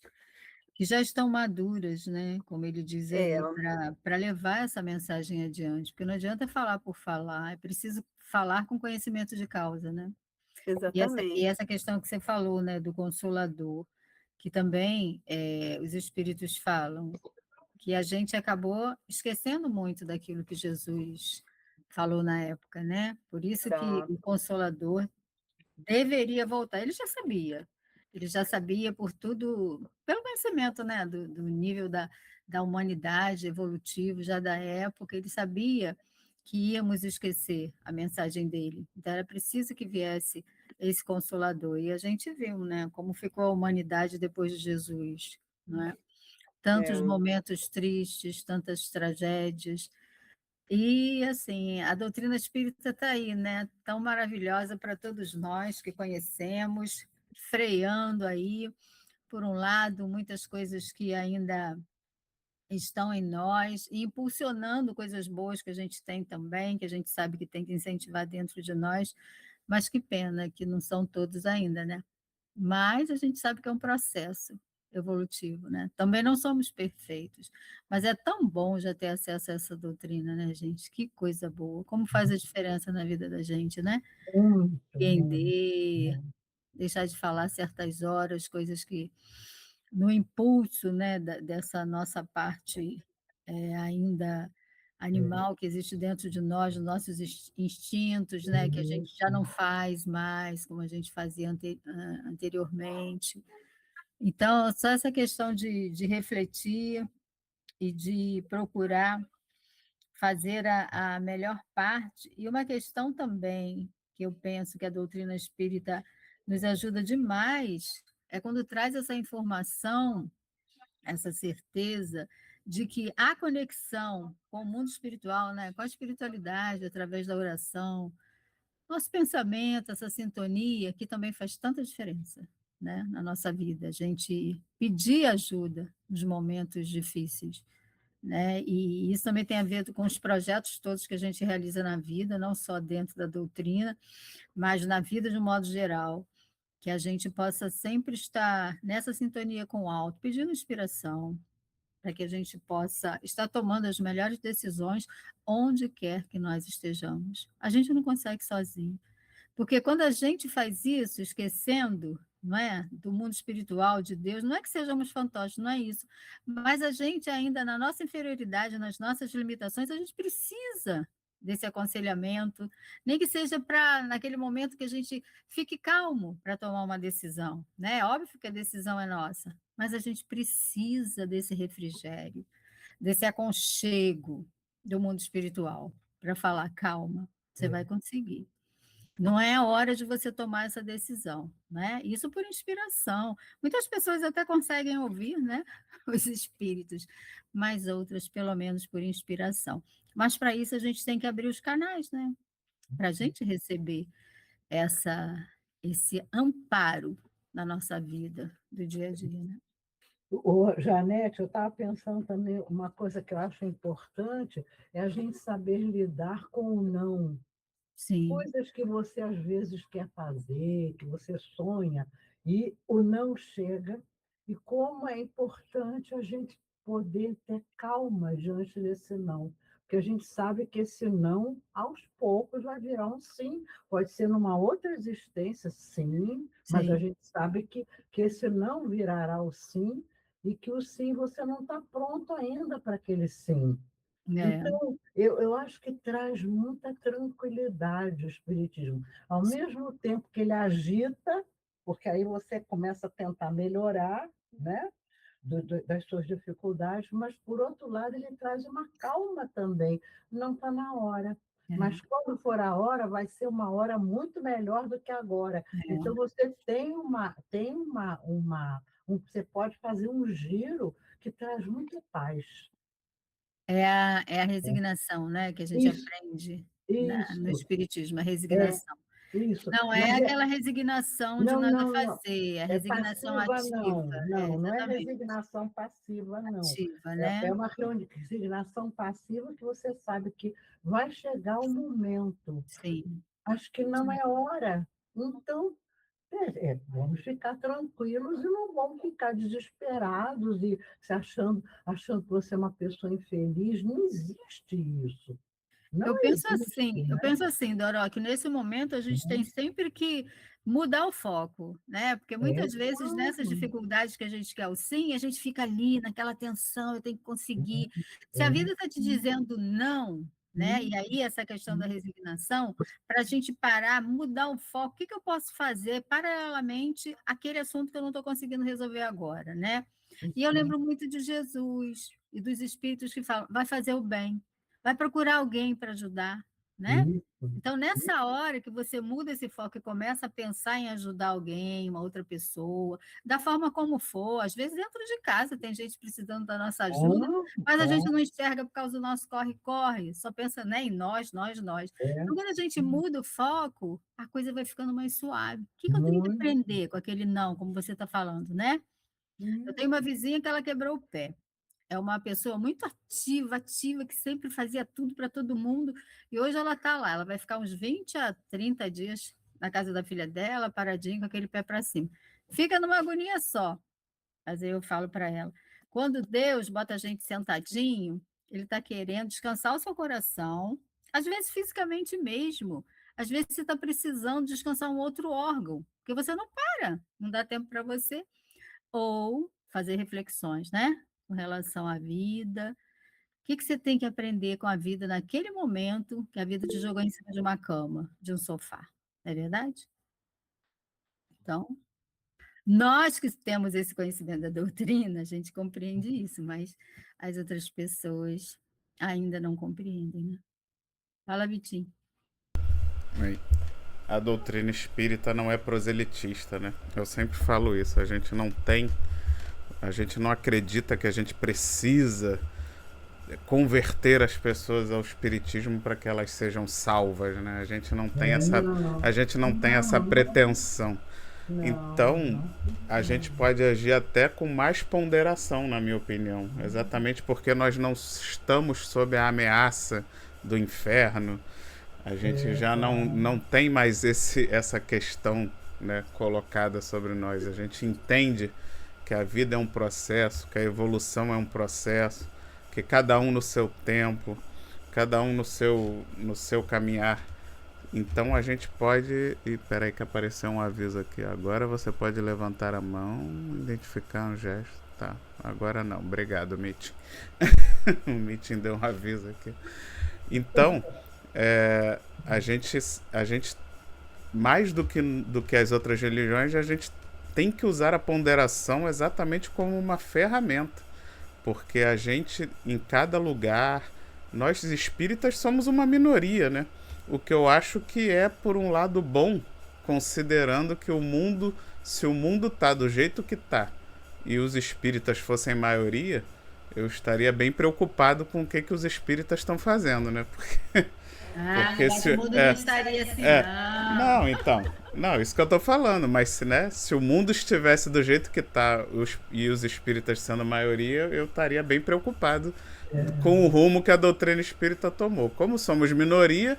que já estão maduras, né? Como ele diz
É,
aí, para levar essa mensagem adiante, porque não adianta falar por falar, é preciso falar com conhecimento de causa, né? E
exatamente.
essa questão que você falou, né, do Consolador, que também os espíritos falam, que a gente acabou esquecendo muito daquilo que Jesus falou na época, né? Por isso que
Tá.
o Consolador deveria voltar. Ele já sabia por tudo, pelo conhecimento, né, do nível da humanidade evolutivo já da época, ele sabia que íamos esquecer a mensagem dele. Então, era preciso que viesse esse Consolador. E a gente viu, né, como ficou a humanidade depois de Jesus, não é? Tantos
É,
momentos tristes, tantas tragédias. E, assim, a doutrina espírita está aí, né? Tão maravilhosa para todos nós que conhecemos, freando aí, por um lado, muitas coisas que ainda estão em nós, e impulsionando coisas boas que a gente tem também, que a gente sabe que tem que incentivar dentro de nós, mas que pena que não são todos ainda, né? Mas a gente sabe que é um processo evolutivo, né? Também não somos perfeitos, mas é tão bom já ter acesso a essa doutrina, né, gente? Que coisa boa, como faz a diferença na vida da gente, né?
Muito, muito.
Entender, deixar de falar certas horas, coisas que no impulso, né, dessa nossa parte ainda animal que existe dentro de nós, os nossos instintos, né, que a gente já não faz mais como a gente fazia anteriormente. Então, só essa questão de refletir e de procurar fazer a melhor parte, e uma questão também que eu penso que a doutrina espírita nos ajuda demais, é quando traz essa informação, essa certeza de que a conexão com o mundo espiritual, né, com a espiritualidade, através da oração, nosso pensamento, essa sintonia, que também faz tanta diferença, né, na nossa vida. A gente pedir ajuda nos momentos difíceis, né? E isso também tem a ver com os projetos todos que a gente realiza na vida, não só dentro da doutrina, mas na vida de um modo geral, que a gente possa sempre estar nessa sintonia com o alto, pedindo inspiração, para que a gente possa estar tomando as melhores decisões onde quer que nós estejamos. A gente não consegue sozinho. Porque quando a gente faz isso, esquecendo, não é, do mundo espiritual, de Deus, não é que sejamos fantoches, não é isso, mas a gente ainda, na nossa inferioridade, nas nossas limitações, a gente precisa desse aconselhamento, nem que seja para, naquele momento que a gente fique calmo para tomar uma decisão, né? É óbvio que a decisão é nossa, mas a gente precisa desse refrigério, desse aconchego do mundo espiritual, para falar, calma, você vai conseguir. Não é a hora de você tomar essa decisão, né? Isso por inspiração. Muitas pessoas até conseguem ouvir, né, os espíritos, mas outras, pelo menos, por inspiração. Mas para isso a gente tem que abrir os canais, né? Para a gente receber esse amparo na nossa vida do dia a dia, né?
Janete, eu estava pensando também, uma coisa que eu acho importante é a gente saber lidar com o não.
Sim,
Coisas que você às vezes quer fazer, que você sonha, e o não chega, e como é importante a gente poder ter calma diante desse não. porque a gente sabe que esse não, aos poucos, vai virar um sim. Pode ser numa outra existência, sim, mas a
Sim,
gente sabe que esse não virará o sim, e que o sim você não está pronto ainda para aquele sim.
é,
Então, eu acho que traz muita tranquilidade o Espiritismo. Ao mesmo tempo que ele agita, porque aí você começa a tentar melhorar, né? Das suas dificuldades, mas, por outro lado, ele traz uma calma também. Não está na hora. Mas,
é,
quando for a hora, vai ser uma hora muito melhor do que agora. Então, você você pode fazer um giro que traz muita paz.
é a resignação, né, que a gente
Isso,
aprende no
isso,
Espiritismo, a
é,
resignação.
isso.
Não é
Mas
aquela resignação de
não,
nada
não, não.
fazer, é a
É
resignação
passiva,
ativa,
não. Não, não é
exatamente,
resignação passiva, não.
ativa,
É
né.
uma resignação passiva que você sabe que vai chegar o momento.
Sim.
Acho que não é hora. Então, vamos ficar tranquilos e não vamos ficar desesperados e achando que você é uma pessoa infeliz. Não existe isso. Não existe,
Eu
né?
penso assim, Doró, que nesse momento a gente tem sempre que mudar o foco, né? Porque muitas vezes nessas
Exato.
dificuldades que a gente quer o sim, a gente fica ali naquela tensão, eu tenho que conseguir. Se a
É.
vida está te dizendo não, né? E aí essa questão da resignação, para a gente parar, mudar o foco, o que que eu posso fazer paralelamente àquele assunto que eu não estou conseguindo resolver agora, né? E eu lembro muito de Jesus e dos espíritos que falam, vai fazer o bem, vai procurar alguém para ajudar, né?
Isso.
Então, nessa hora que você muda esse foco e começa a pensar em ajudar alguém, uma outra pessoa, da forma como for, às vezes dentro de casa tem gente precisando da nossa ajuda, mas a gente não enxerga por causa do nosso corre-corre, só pensa, né, em nós, nós, nós.
É,
Então, quando a gente muda o foco, a coisa vai ficando mais suave. O que que eu tenho que
muito.
aprender com aquele não, como você está falando, né? Eu tenho uma vizinha que ela quebrou o pé. É uma pessoa muito ativa, ativa, que sempre fazia tudo para todo mundo, e hoje ela está lá, ela vai ficar uns 20 a 30 dias na casa da filha dela, paradinha com aquele pé para cima. Fica numa agonia só. Mas aí eu falo para ela, quando Deus bota a gente sentadinho, ele está querendo descansar o seu coração, às vezes fisicamente mesmo, às vezes você está precisando descansar um outro órgão, porque você não para, não dá tempo para você, ou fazer reflexões, né? Com relação à vida. O que que você tem que aprender com a vida naquele momento que a vida te jogou em cima de uma cama, de um sofá, não é verdade? Então, nós que temos esse conhecimento da doutrina, a gente compreende isso, mas as outras pessoas ainda não compreendem, né? Fala, Vitinho.
Aí. A doutrina espírita não é proselitista, né? Eu sempre falo isso. A gente não acredita que a gente precisa converter as pessoas ao espiritismo para que elas sejam salvas, né?
Não,
A gente não tem essa
não,
pretensão.
não,
Então,
não,
a gente pode agir até com mais ponderação, na minha opinião, exatamente porque nós não estamos sob a ameaça do inferno. A gente já não tem mais essa questão, né, colocada sobre nós. A gente entende que a vida é um processo, que a evolução é um processo, que cada um no seu tempo, cada um no seu caminhar. Então a gente pode. E peraí que apareceu um aviso aqui. Agora você pode levantar a mão, identificar um gesto. Tá, agora não. Obrigado, Meeting. O Meeting deu um aviso aqui. Então, a gente mais do que as outras religiões, a gente tem que usar a ponderação exatamente como uma ferramenta. Porque a gente, em cada lugar, nós espíritas somos uma minoria, né? O que eu acho que é, por um lado, bom, considerando que se o mundo tá do jeito que tá e os espíritas fossem maioria, eu estaria bem preocupado com o que os espíritas estão fazendo, né? Porque
Mas o mundo não estaria assim, não.
não, então. Não, isso que eu tô falando, mas né, se o mundo estivesse do jeito que tá e os espíritas sendo a maioria, eu estaria bem preocupado com o rumo que a doutrina espírita tomou. Como somos minoria,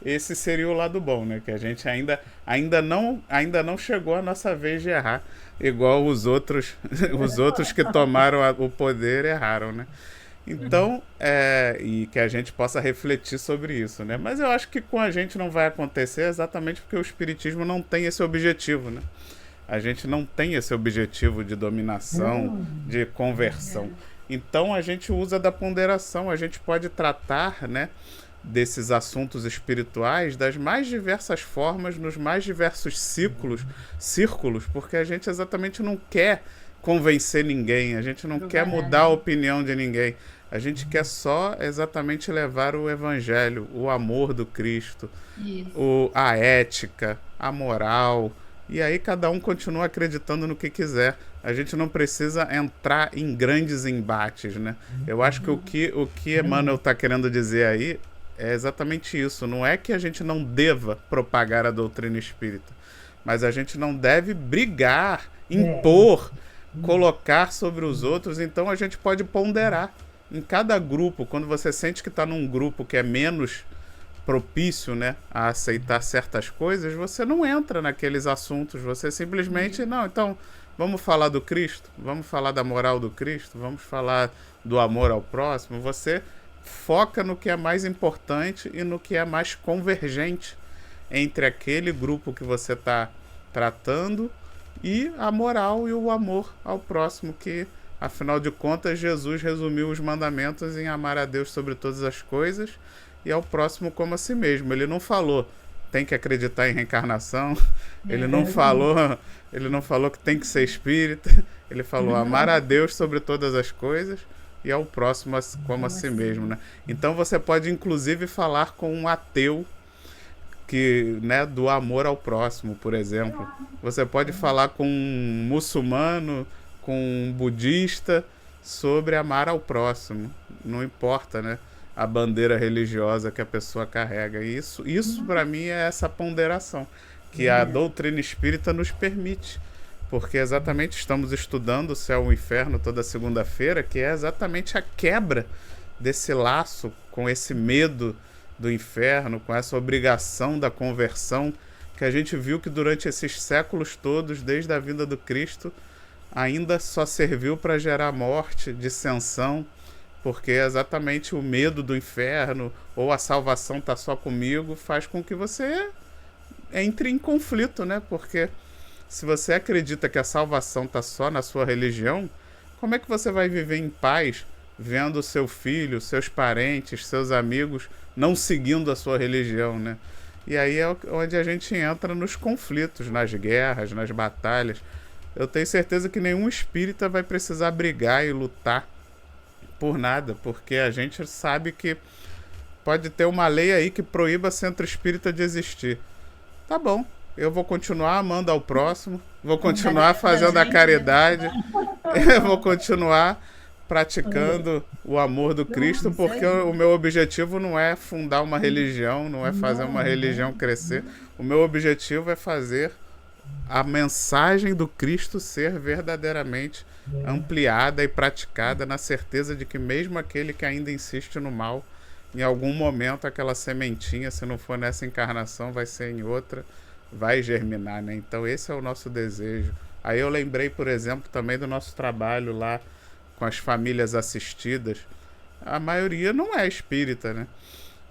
esse seria o lado bom, né? Que a gente ainda não chegou a nossa vez de errar, igual os outros que tomaram o poder erraram, né? Então, e que a gente possa refletir sobre isso, né? Mas eu acho que com a gente não vai acontecer exatamente porque o espiritismo não tem esse objetivo, né? A gente não tem esse objetivo de dominação,
Não,
de conversão. Então a gente usa da ponderação, a gente pode tratar, né, desses assuntos espirituais das mais diversas formas, nos mais diversos círculos, porque a gente exatamente não quer convencer ninguém, a gente não quer mudar a opinião de ninguém. A gente quer só exatamente levar o evangelho, o amor do Cristo, a ética, a moral. E aí cada um continua acreditando no que quiser. A gente não precisa entrar em grandes embates, né? Eu acho que o que Emmanuel está querendo dizer aí é exatamente isso. Não é que a gente não deva propagar a doutrina espírita, mas a gente não deve brigar, impor, colocar sobre os outros. Então a gente pode ponderar. Em cada grupo, quando você sente que está num grupo que é menos propício, né, a aceitar certas coisas, você não entra naqueles assuntos, você simplesmente, não, então vamos falar do Cristo, vamos falar da moral do Cristo, vamos falar do amor ao próximo. Você foca no que é mais importante e no que é mais convergente entre aquele grupo que você está tratando e a moral e o amor ao próximo, que afinal de contas Jesus resumiu os mandamentos em amar a Deus sobre todas as coisas e ao próximo como a si mesmo. Ele não falou tem que acreditar em reencarnação, ele não falou que tem que ser espírita, ele falou amar a Deus sobre todas as coisas e ao próximo como a si mesmo, né? Então você pode inclusive falar com um ateu que, né, do amor ao próximo, por exemplo. Você pode falar com um muçulmano, com um budista sobre amar ao próximo. Não importa, né, a bandeira religiosa que a pessoa carrega. E isso para mim é essa ponderação que a doutrina espírita nos permite. Porque exatamente estamos estudando o céu e o inferno toda segunda-feira, que é exatamente a quebra desse laço com esse medo do inferno, com essa obrigação da conversão, que a gente viu que durante esses séculos todos, desde a vinda do Cristo, ainda só serviu para gerar morte, dissensão, porque exatamente o medo do inferno ou a salvação está só comigo faz com que você entre em conflito, né? Porque se você acredita que a salvação está só na sua religião, como é que você vai viver em paz vendo seu filho, seus parentes, seus amigos não seguindo a sua religião, né? E aí é onde a gente entra nos conflitos, nas guerras, nas batalhas. Eu tenho certeza que nenhum espírita vai precisar brigar e lutar por nada, porque a gente sabe que pode ter uma lei aí que proíba centro espírita de existir. Tá bom, eu vou continuar amando ao próximo, vou continuar fazendo a caridade, eu vou continuar praticando o amor do Cristo, porque o meu objetivo não é fundar uma religião, não é fazer uma religião crescer. O meu objetivo é fazer a mensagem do Cristo ser verdadeiramente ampliada e praticada, na certeza de que mesmo aquele que ainda insiste no mal, em algum momento aquela sementinha, se não for nessa encarnação, vai ser em outra, vai germinar, né? Então esse é o nosso desejo. Aí eu lembrei, por exemplo, também do nosso trabalho lá com as famílias assistidas. A maioria não é espírita, né?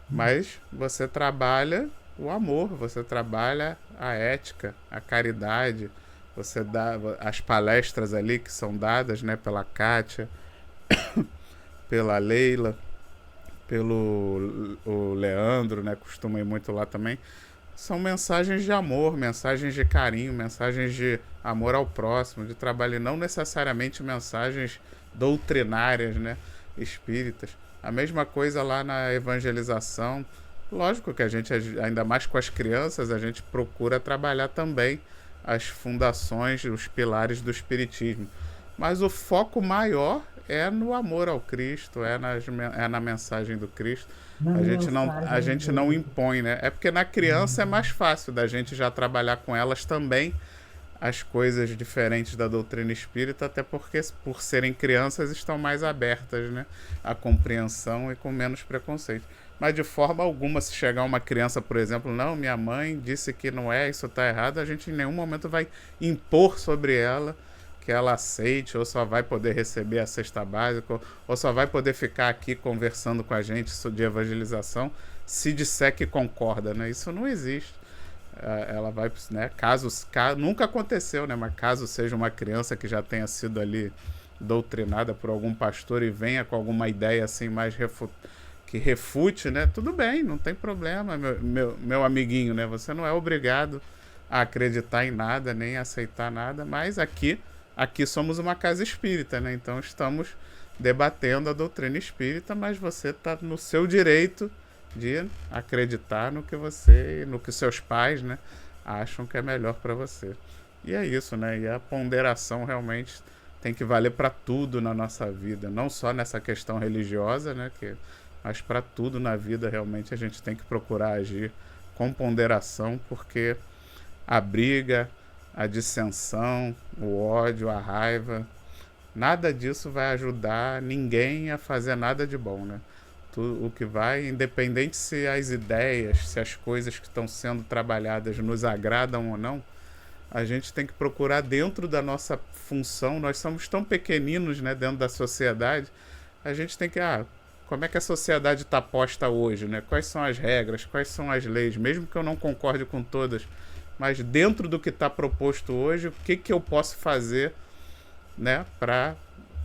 Mas você trabalha o amor, você trabalha a ética, a caridade, você dá as palestras ali que são dadas, né, pela Kátia, pela Leila, pelo o Leandro, né, costuma ir muito lá também. São mensagens de amor, mensagens de carinho, mensagens de amor ao próximo, de trabalho, e não necessariamente mensagens doutrinárias, né, espíritas. A mesma coisa lá na evangelização. Lógico que a gente, ainda mais com as crianças, a gente procura trabalhar também as fundações, os pilares do espiritismo. Mas o foco maior é no amor ao Cristo, é na mensagem do Cristo. A gente não impõe, né? É porque na criança é mais fácil da gente já trabalhar com elas também as coisas diferentes da doutrina espírita, até porque, por serem crianças, estão mais abertas, né, à compreensão e com menos preconceito. Mas de forma alguma, se chegar uma criança, por exemplo, não, minha mãe disse que não é, isso está errado, a gente em nenhum momento vai impor sobre ela que ela aceite, ou só vai poder receber a cesta básica, ou só vai poder ficar aqui conversando com a gente de evangelização se disser que concorda, né? Isso não existe. Ela vai, né? Nunca aconteceu, né? Mas caso seja uma criança que já tenha sido ali doutrinada por algum pastor e venha com alguma ideia assim mais que refute, né? Tudo bem, não tem problema, meu amiguinho, né? Você não é obrigado a acreditar em nada, nem a aceitar nada, mas aqui somos uma casa espírita, né? Então estamos debatendo a doutrina espírita, mas você está no seu direito de acreditar no que seus pais, né, acham que é melhor para você. E é isso, né? E a ponderação realmente tem que valer para tudo na nossa vida, não só nessa questão religiosa, né, mas para tudo na vida realmente a gente tem que procurar agir com ponderação, porque a briga, a dissensão, o ódio, a raiva, nada disso vai ajudar ninguém a fazer nada de bom, né? O que vai, independente se as ideias, se as coisas que estão sendo trabalhadas nos agradam ou não, a gente tem que procurar dentro da nossa função. Nós somos tão pequeninos, né, dentro da sociedade. A gente tem que, como é que a sociedade está posta hoje, né? Quais são as regras, quais são as leis, mesmo que eu não concorde com todas, mas dentro do que está proposto hoje, o que eu posso fazer, né, para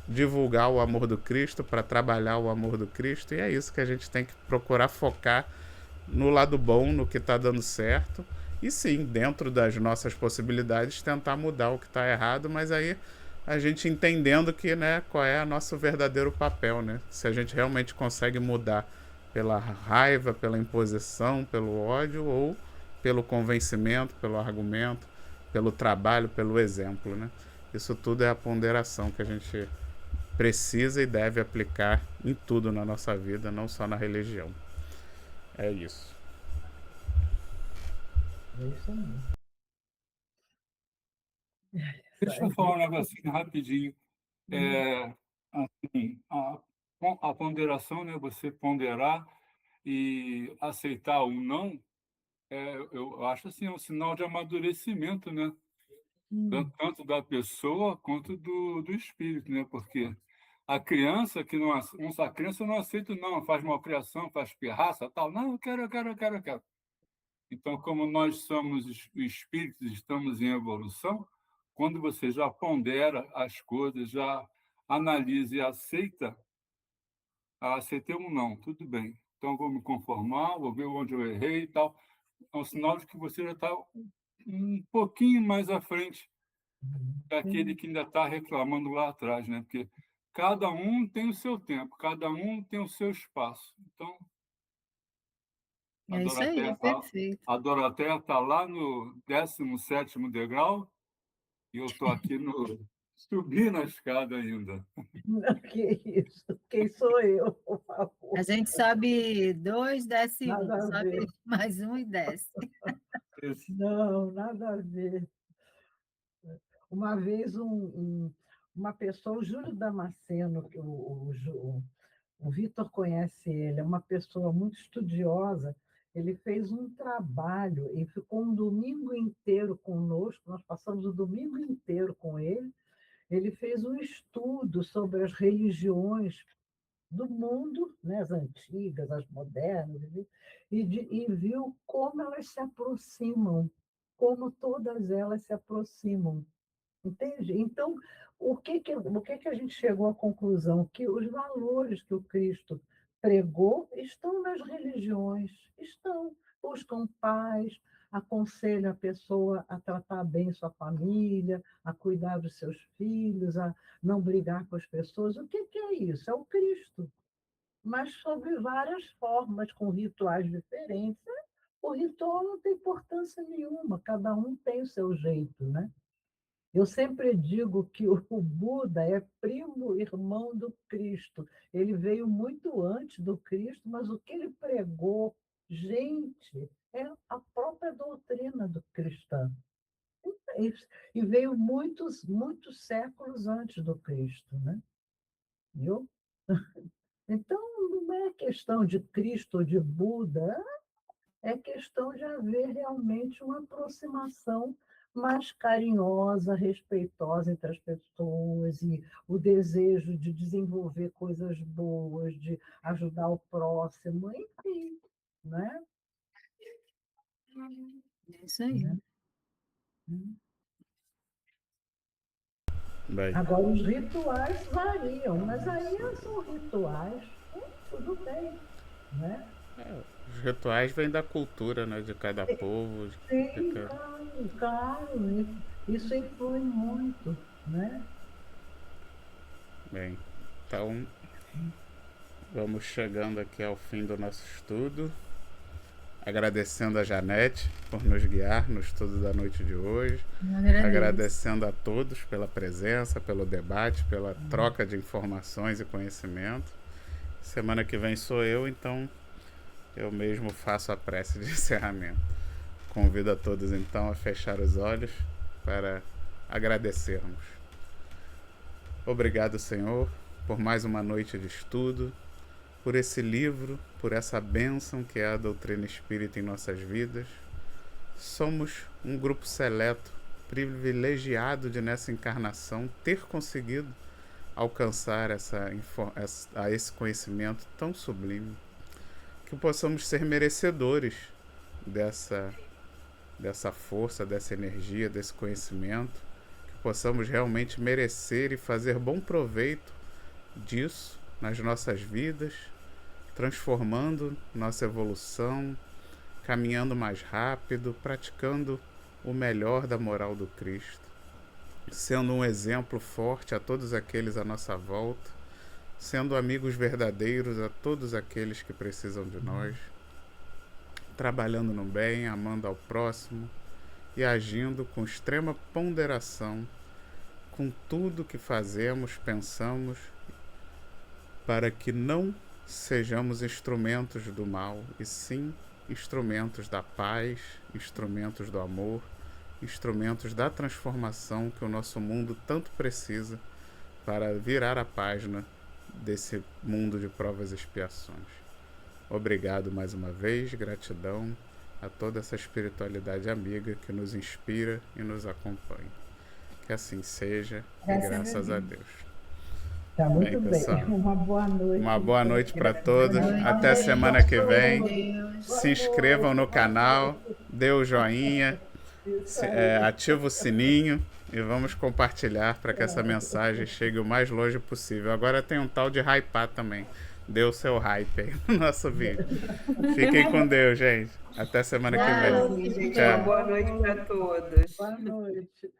divulgar o amor do Cristo, para trabalhar o amor do Cristo. E é isso que a gente tem que procurar focar no lado bom, no que está dando certo. E sim, dentro das nossas possibilidades, tentar mudar o que está errado, mas aí a gente entendendo que, né, qual é o nosso verdadeiro papel, né? Se a gente realmente consegue mudar pela raiva, pela imposição, pelo ódio, ou pelo convencimento, pelo argumento, pelo trabalho, pelo exemplo, né? Isso tudo é a ponderação que a gente precisa e deve aplicar em tudo na nossa vida, não só na religião. É isso.
É isso mesmo.
Deixa eu falar um negocinho rapidinho. Assim, a ponderação, né? Você ponderar e aceitar o não, eu acho assim, é um sinal de amadurecimento, né? Tanto da pessoa quanto do espírito, né? Porque a criança que não, a criança não aceita o não, faz malcriação, faz pirraça, tal. Não, eu quero, eu quero, eu quero, eu quero. Então, como nós somos espíritos, estamos em evolução, quando você já pondera as coisas, já analisa e aceita, aceitei um não, tudo bem. Então, vou me conformar, vou ver onde eu errei e tal. É um sinal de que você já está um pouquinho mais à frente daquele que ainda está reclamando lá atrás, né? Porque cada um tem o seu tempo, cada um tem o seu espaço. Então,
É isso aí, perfeito.
a Doroteia está lá no 17º degrau e eu estou aqui subindo a escada ainda.
Que isso? Quem sou eu, por favor?
A gente sobe 2, desce 1,
Nada a
sobe
ver.
mais 1 e desce.
Não, nada a ver. Uma vez uma pessoa, o Júlio Damasceno, que o Vitor conhece ele, é uma pessoa muito estudiosa. Ele fez um trabalho e ficou um domingo inteiro conosco, nós passamos o domingo inteiro com ele. Ele fez um estudo sobre as religiões do mundo, né, as antigas, as modernas, e viu como elas se aproximam, como todas elas se aproximam. Entende? Então, o que a gente chegou à conclusão? Que os valores que o Cristo pregou estão nas religiões, estão, buscam paz, aconselham a pessoa a tratar bem sua família, a cuidar dos seus filhos, a não brigar com as pessoas. O que é isso? É o Cristo, mas sob várias formas, com rituais diferentes. O ritual não tem importância nenhuma, cada um tem o seu jeito, né? Eu sempre digo que o Buda é primo irmão do Cristo. Ele veio muito antes do Cristo, mas o que ele pregou, gente, é a própria doutrina do cristão. E veio muitos, muitos séculos antes do Cristo, né? Viu? Então, não é questão de Cristo ou de Buda, é questão de haver realmente uma aproximação mais carinhosa, respeitosa entre as pessoas, e o desejo de desenvolver coisas boas, de ajudar o próximo, enfim, né?
É isso aí.
Né?
Bem,
Agora, os rituais variam, mas aí são rituais, tudo bem, né?
os rituais vêm da cultura, né, de cada povo.
Sim, claro, claro, isso influi muito, né?
Bem, então vamos chegando aqui ao fim do nosso estudo. Agradecendo a Janete por nos guiar no estudo da noite de hoje.
Eu agradeço.
Agradecendo a todos pela presença, pelo debate, pela troca de informações e conhecimento. Semana que vem sou eu, então eu mesmo faço a prece de encerramento. Convido a todos então a fechar os olhos para agradecermos. Obrigado, Senhor, por mais uma noite de estudo, por esse livro, por essa bênção que é a doutrina espírita em nossas vidas. Somos um grupo seleto, privilegiado de nessa encarnação ter conseguido alcançar esse conhecimento tão sublime, que possamos ser merecedores dessa força, dessa energia, desse conhecimento, que possamos realmente merecer e fazer bom proveito disso nas nossas vidas, transformando nossa evolução, caminhando mais rápido, praticando o melhor da moral do Cristo, sendo um exemplo forte a todos aqueles à nossa volta, sendo amigos verdadeiros a todos aqueles que precisam de nós, trabalhando no bem, amando ao próximo e agindo com extrema ponderação com tudo que fazemos, pensamos, para que não sejamos instrumentos do mal, e sim instrumentos da paz, instrumentos do amor, instrumentos da transformação que o nosso mundo tanto precisa para virar a página desse mundo de provas e expiações. Obrigado mais uma vez, gratidão a toda essa espiritualidade amiga que nos inspira e nos acompanha. Que assim seja, e graças a Deus.
Tá muito
Bem,
bem.
pessoal,
Uma boa noite.
uma boa noite para todos. Até semana que vem. Se inscrevam no canal, dê o joinha, ativa o sininho e vamos compartilhar para que essa mensagem chegue o mais longe possível. Agora tem um tal de hypar também. Dê o seu hype aí no nosso vídeo. Fiquem com Deus, gente. Até semana que vem.
Gente,
Tchau.
uma boa noite para todos.
Boa noite.